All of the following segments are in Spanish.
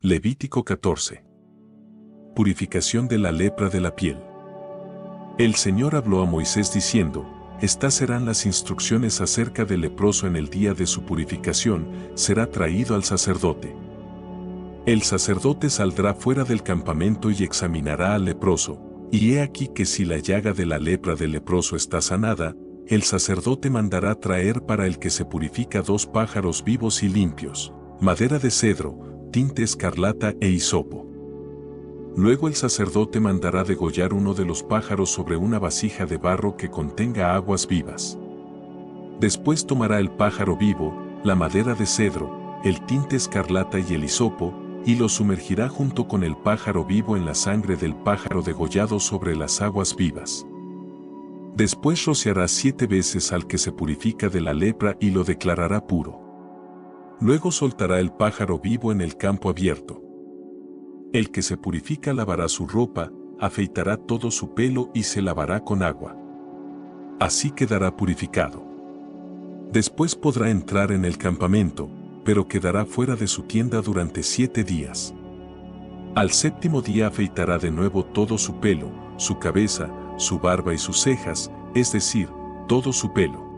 Levítico 14. Purificación de la lepra de la piel. El Señor habló a Moisés diciendo: Estas serán las instrucciones acerca del leproso en el día de su purificación, será traído al sacerdote. El sacerdote saldrá fuera del campamento y examinará al leproso, y he aquí que si la llaga de la lepra del leproso está sanada, el sacerdote mandará traer para el que se purifica 2 pájaros vivos y limpios, madera de cedro, tinte escarlata e hisopo. Luego el sacerdote mandará degollar uno de los pájaros sobre una vasija de barro que contenga aguas vivas. Después tomará el pájaro vivo, la madera de cedro, el tinte escarlata y el hisopo, y lo sumergirá junto con el pájaro vivo en la sangre del pájaro degollado sobre las aguas vivas. Después rociará 7 veces al que se purifica de la lepra y lo declarará puro. Luego soltará el pájaro vivo en el campo abierto. El que se purifica lavará su ropa, afeitará todo su pelo y se lavará con agua. Así quedará purificado. Después podrá entrar en el campamento, pero quedará fuera de su tienda durante 7 días. Al 7º día afeitará de nuevo todo su pelo, su cabeza, su barba y sus cejas, es decir, todo su pelo.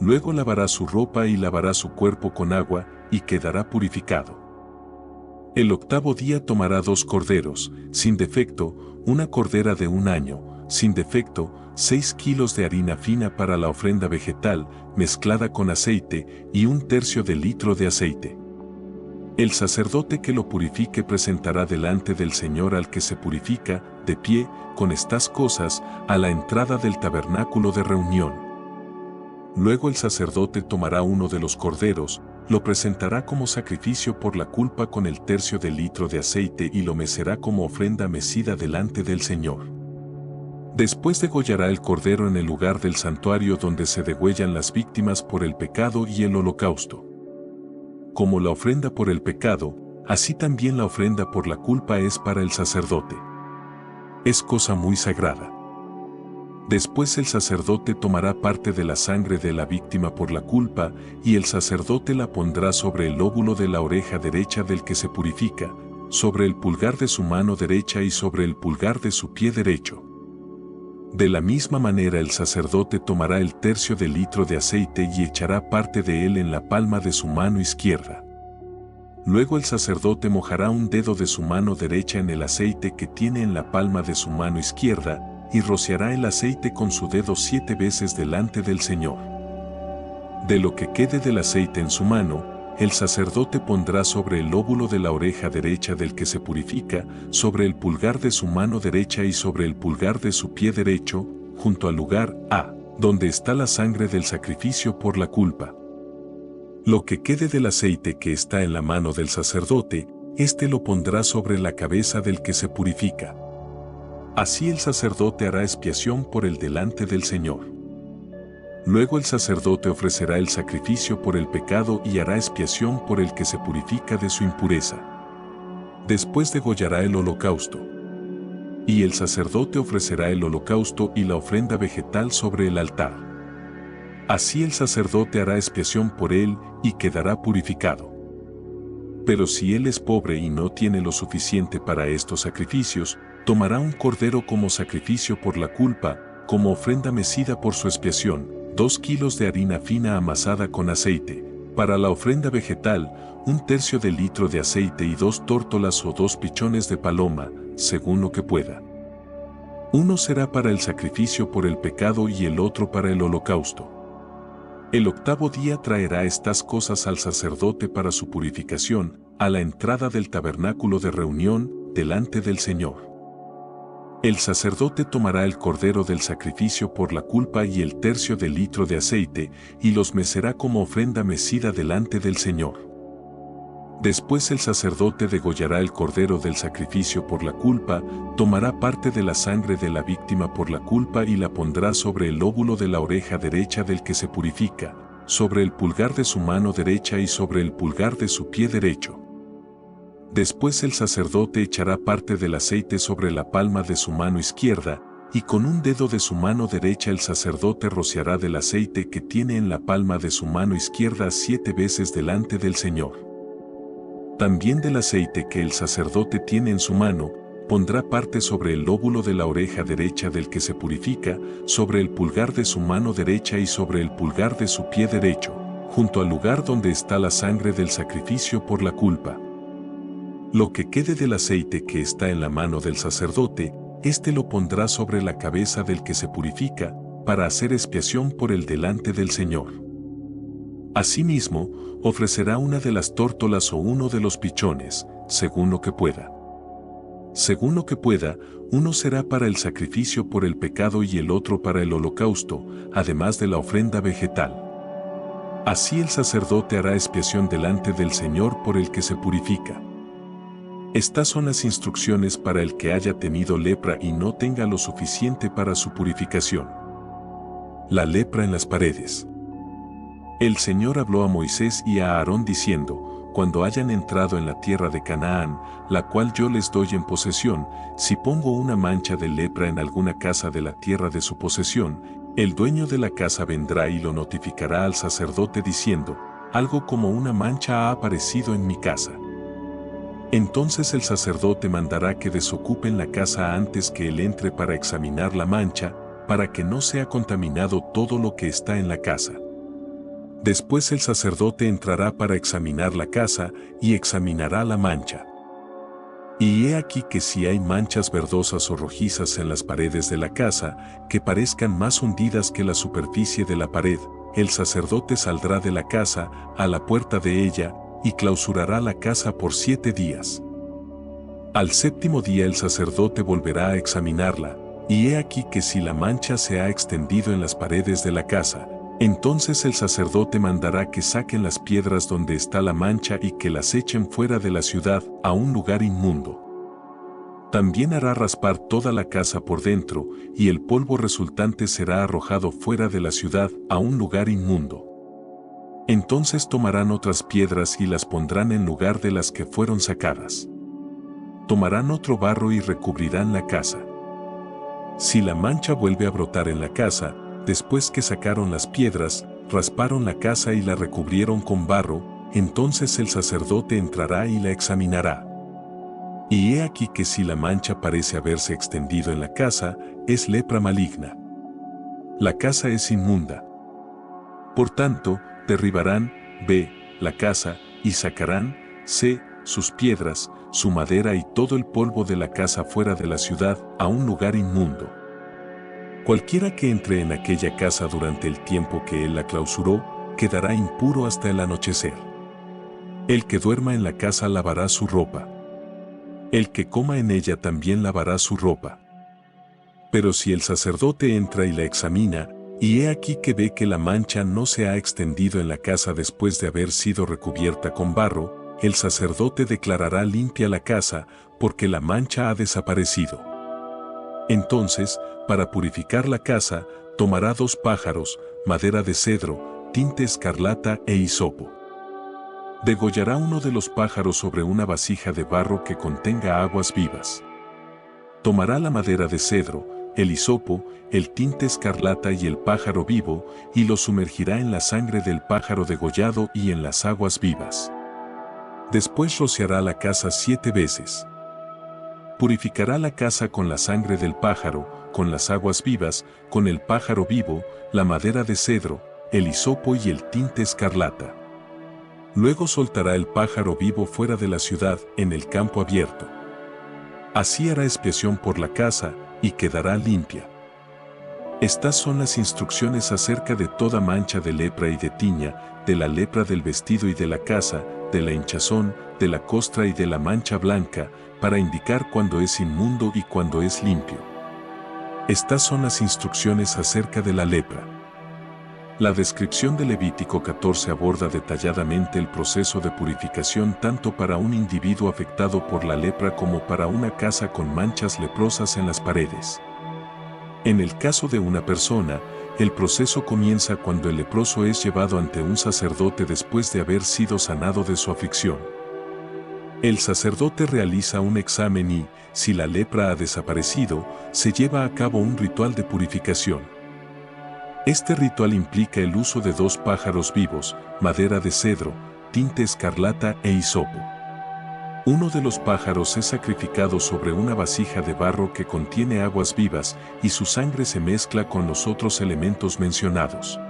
Luego lavará su ropa y lavará su cuerpo con agua, y quedará purificado. El 8º día tomará 2 corderos, sin defecto, una cordera de 1 año, sin defecto, 6 kilos de harina fina para la ofrenda vegetal, mezclada con aceite, y 1/3 de litro de aceite. El sacerdote que lo purifique presentará delante del Señor al que se purifica, de pie, con estas cosas, a la entrada del tabernáculo de reunión. Luego el sacerdote tomará uno de los corderos, lo presentará como sacrificio por la culpa con el 1/3 de litro de aceite y lo mecerá como ofrenda mecida delante del Señor. Después degollará el cordero en el lugar del santuario donde se degüellan las víctimas por el pecado y el holocausto. Como la ofrenda por el pecado, así también la ofrenda por la culpa es para el sacerdote. Es cosa muy sagrada. Después el sacerdote tomará parte de la sangre de la víctima por la culpa, y el sacerdote la pondrá sobre el lóbulo de la oreja derecha del que se purifica, sobre el pulgar de su mano derecha y sobre el pulgar de su pie derecho. De la misma manera el sacerdote tomará el 1/3 de litro de aceite y echará parte de él en la palma de su mano izquierda. Luego el sacerdote mojará un dedo de su mano derecha en el aceite que tiene en la palma de su mano izquierda, y rociará el aceite con su dedo 7 veces delante del Señor. De lo que quede del aceite en su mano, el sacerdote pondrá sobre el lóbulo de la oreja derecha del que se purifica, sobre el pulgar de su mano derecha y sobre el pulgar de su pie derecho, junto al lugar A, donde está la sangre del sacrificio por la culpa. Lo que quede del aceite que está en la mano del sacerdote, éste lo pondrá sobre la cabeza del que se purifica. Así el sacerdote hará expiación por él delante del Señor. Luego el sacerdote ofrecerá el sacrificio por el pecado y hará expiación por el que se purifica de su impureza. Después degollará el holocausto. Y el sacerdote ofrecerá el holocausto y la ofrenda vegetal sobre el altar. Así el sacerdote hará expiación por él y quedará purificado. Pero si él es pobre y no tiene lo suficiente para estos sacrificios, tomará un cordero como sacrificio por la culpa, como ofrenda mecida por su expiación, 2 kilos de harina fina amasada con aceite, para la ofrenda vegetal, 1/3 de litro de aceite y 2 tórtolas o 2 pichones de paloma, según lo que pueda. Uno será para el sacrificio por el pecado y el otro para el holocausto. El 8º día traerá estas cosas al sacerdote para su purificación, a la entrada del tabernáculo de reunión, delante del Señor. El sacerdote tomará el cordero del sacrificio por la culpa y el 1/3 de litro de aceite, y los mecerá como ofrenda mecida delante del Señor. Después el sacerdote degollará el cordero del sacrificio por la culpa, tomará parte de la sangre de la víctima por la culpa y la pondrá sobre el lóbulo de la oreja derecha del que se purifica, sobre el pulgar de su mano derecha y sobre el pulgar de su pie derecho. Después el sacerdote echará parte del aceite sobre la palma de su mano izquierda, y con un dedo de su mano derecha el sacerdote rociará del aceite que tiene en la palma de su mano izquierda 7 veces delante del Señor. También del aceite que el sacerdote tiene en su mano, pondrá parte sobre el lóbulo de la oreja derecha del que se purifica, sobre el pulgar de su mano derecha y sobre el pulgar de su pie derecho, junto al lugar donde está la sangre del sacrificio por la culpa. Lo que quede del aceite que está en la mano del sacerdote, éste lo pondrá sobre la cabeza del que se purifica, para hacer expiación por él delante del Señor. Asimismo, ofrecerá una de las tórtolas o uno de los pichones, según lo que pueda. Según lo que pueda, uno será para el sacrificio por el pecado y el otro para el holocausto, además de la ofrenda vegetal. Así el sacerdote hará expiación delante del Señor por el que se purifica. Estas son las instrucciones para el que haya tenido lepra y no tenga lo suficiente para su purificación. La lepra en las paredes. El Señor habló a Moisés y a Aarón diciendo: cuando hayan entrado en la tierra de Canaán, la cual yo les doy en posesión, si pongo una mancha de lepra en alguna casa de la tierra de su posesión, el dueño de la casa vendrá y lo notificará al sacerdote diciendo: algo como una mancha ha aparecido en mi casa. Entonces el sacerdote mandará que desocupen la casa antes que él entre para examinar la mancha, para que no sea contaminado todo lo que está en la casa. Después el sacerdote entrará para examinar la casa y examinará la mancha. Y he aquí que si hay manchas verdosas o rojizas en las paredes de la casa, que parezcan más hundidas que la superficie de la pared, el sacerdote saldrá de la casa a la puerta de ella y clausurará la casa por 7 días. Al 7º día el sacerdote volverá a examinarla, y he aquí que si la mancha se ha extendido en las paredes de la casa, entonces el sacerdote mandará que saquen las piedras donde está la mancha y que las echen fuera de la ciudad a un lugar inmundo. También hará raspar toda la casa por dentro, y el polvo resultante será arrojado fuera de la ciudad a un lugar inmundo. Entonces tomarán otras piedras y las pondrán en lugar de las que fueron sacadas. Tomarán otro barro y recubrirán la casa. Si la mancha vuelve a brotar en la casa, después que sacaron las piedras, rasparon la casa y la recubrieron con barro, entonces el sacerdote entrará y la examinará. Y he aquí que si la mancha parece haberse extendido en la casa, es lepra maligna. La casa es inmunda. Por tanto, derribarán, b, la casa, y sacarán, c, sus piedras, su madera y todo el polvo de la casa fuera de la ciudad a un lugar inmundo. Cualquiera que entre en aquella casa durante el tiempo que él la clausuró, quedará impuro hasta el anochecer. El que duerma en la casa lavará su ropa. El que coma en ella también lavará su ropa. Pero si el sacerdote entra y la examina, y he aquí que ve que la mancha no se ha extendido en la casa después de haber sido recubierta con barro, el sacerdote declarará limpia la casa, porque la mancha ha desaparecido. Entonces, para purificar la casa, tomará 2 pájaros, madera de cedro, tinte escarlata e hisopo. Degollará uno de los pájaros sobre una vasija de barro que contenga aguas vivas. Tomará la madera de cedro, el hisopo, el tinte escarlata y el pájaro vivo, y lo sumergirá en la sangre del pájaro degollado y en las aguas vivas. Después rociará la casa 7 veces. Purificará la casa con la sangre del pájaro, con las aguas vivas, con el pájaro vivo, la madera de cedro, el hisopo y el tinte escarlata. Luego soltará el pájaro vivo fuera de la ciudad, en el campo abierto. Así hará expiación por la casa, y quedará limpia. Estas son las instrucciones acerca de toda mancha de lepra y de tiña, de la lepra del vestido y de la casa, de la hinchazón, de la costra y de la mancha blanca, para indicar cuándo es inmundo y cuándo es limpio. Estas son las instrucciones acerca de la lepra. La descripción de Levítico 14 aborda detalladamente el proceso de purificación tanto para un individuo afectado por la lepra como para una casa con manchas leprosas en las paredes. En el caso de una persona, el proceso comienza cuando el leproso es llevado ante un sacerdote después de haber sido sanado de su aflicción. El sacerdote realiza un examen y, si la lepra ha desaparecido, se lleva a cabo un ritual de purificación. Este ritual implica el uso de 2 pájaros vivos, madera de cedro, tinte escarlata e hisopo. Uno de los pájaros es sacrificado sobre una vasija de barro que contiene aguas vivas y su sangre se mezcla con los otros elementos mencionados.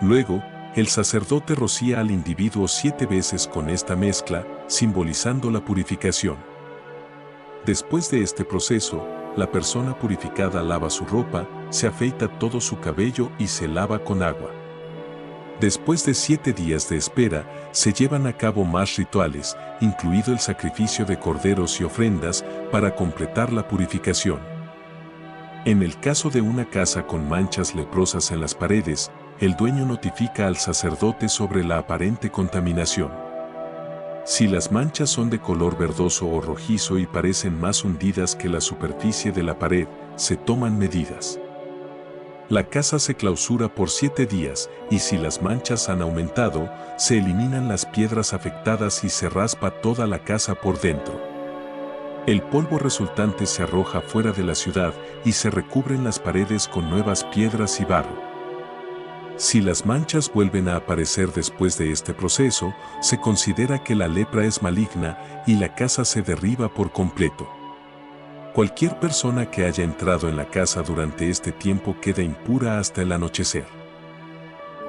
Luego, el sacerdote rocía al individuo 7 veces con esta mezcla, simbolizando la purificación. Después de este proceso, la persona purificada lava su ropa, se afeita todo su cabello y se lava con agua. Después de 7 días de espera, se llevan a cabo más rituales, incluido el sacrificio de corderos y ofrendas, para completar la purificación. En el caso de una casa con manchas leprosas en las paredes, el dueño notifica al sacerdote sobre la aparente contaminación. Si las manchas son de color verdoso o rojizo y parecen más hundidas que la superficie de la pared, se toman medidas. La casa se clausura por 7 días y si las manchas han aumentado, se eliminan las piedras afectadas y se raspa toda la casa por dentro. El polvo resultante se arroja fuera de la ciudad y se recubren las paredes con nuevas piedras y barro. Si las manchas vuelven a aparecer después de este proceso, se considera que la lepra es maligna y la casa se derriba por completo. Cualquier persona que haya entrado en la casa durante este tiempo queda impura hasta el anochecer.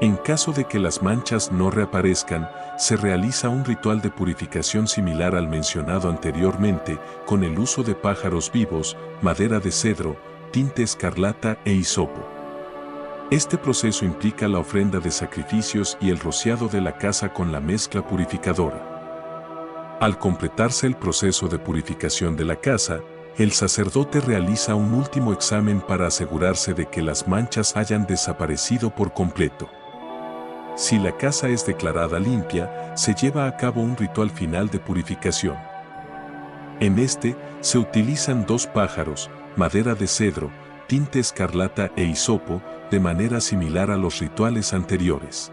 En caso de que las manchas no reaparezcan, se realiza un ritual de purificación similar al mencionado anteriormente, con el uso de pájaros vivos, madera de cedro, tinte escarlata e hisopo. Este proceso implica la ofrenda de sacrificios y el rociado de la casa con la mezcla purificadora. Al completarse el proceso de purificación de la casa, el sacerdote realiza un último examen para asegurarse de que las manchas hayan desaparecido por completo. Si la casa es declarada limpia, se lleva a cabo un ritual final de purificación. En este, se utilizan 2 pájaros, madera de cedro, tinte escarlata e hisopo, de manera similar a los rituales anteriores.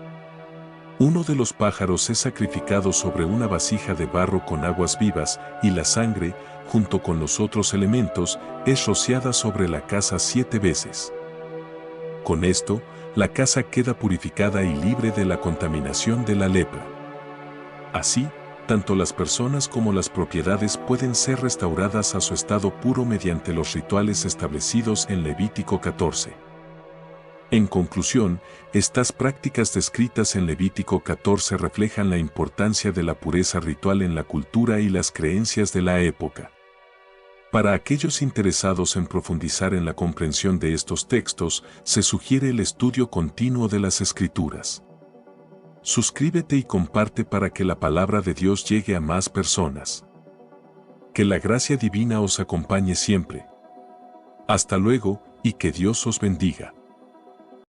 Uno de los pájaros es sacrificado sobre una vasija de barro con aguas vivas y la sangre, junto con los otros elementos, es rociada sobre la casa 7 veces. Con esto, la casa queda purificada y libre de la contaminación de la lepra. Así, tanto las personas como las propiedades pueden ser restauradas a su estado puro mediante los rituales establecidos en Levítico 14. En conclusión, estas prácticas descritas en Levítico 14 reflejan la importancia de la pureza ritual en la cultura y las creencias de la época. Para aquellos interesados en profundizar en la comprensión de estos textos, se sugiere el estudio continuo de las Escrituras. Suscríbete y comparte para que la palabra de Dios llegue a más personas. Que la gracia divina os acompañe siempre. Hasta luego, y que Dios os bendiga.